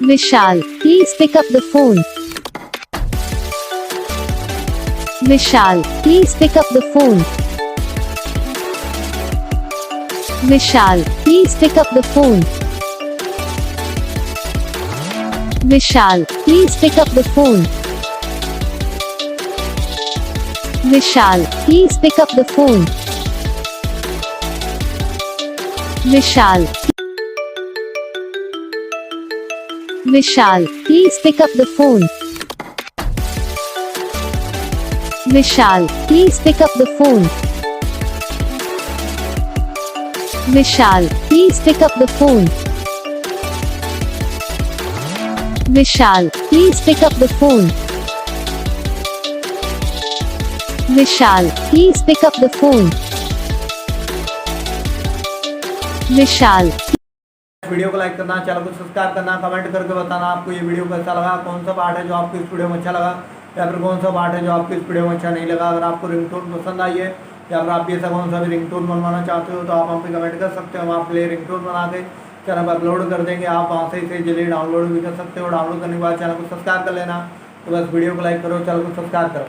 Vishal, please pick up the phone. Vishal, please pick up the phone. Vishal, please pick up the phone. Vishal, please pick up the phone. Vishal, please pick up the phone. Vishal. Vishal, please pick up the phone. Vishal, please pick up the phone. Vishal, please pick up the phone. Vishal, please pick up the phone. Vishal, please pick up the phone. Vishal. Video को like करना, channel को subscribe करना, comment करके बताना आपको ये video कैसा लगा, कौन सा पार्ट है जो आपको इस वीडियो में अच्छा लगा या फिर कौन सा पार्ट है जो आपको इस वीडियो में अच्छा नहीं लगा। अगर आपको रिंगटोन पसंद आई है या फिर आप ऐसा कौन सा भी रिंगटोन बनवाना चाहते हो तो आप हम पे कमेंट कर सकते हो। हम आपके लिए रिंगटोन बना के चैनल पर अपलोड कर देंगे। आप वहाँ से इसे जल्दी डाउनलोड भी कर सकते हो। डाउनलोड करने के बाद चैनल को सब्सक्राइब कर लेना। तो बस वीडियो को लाइक करो, चैनल को सब्सक्राइब करो।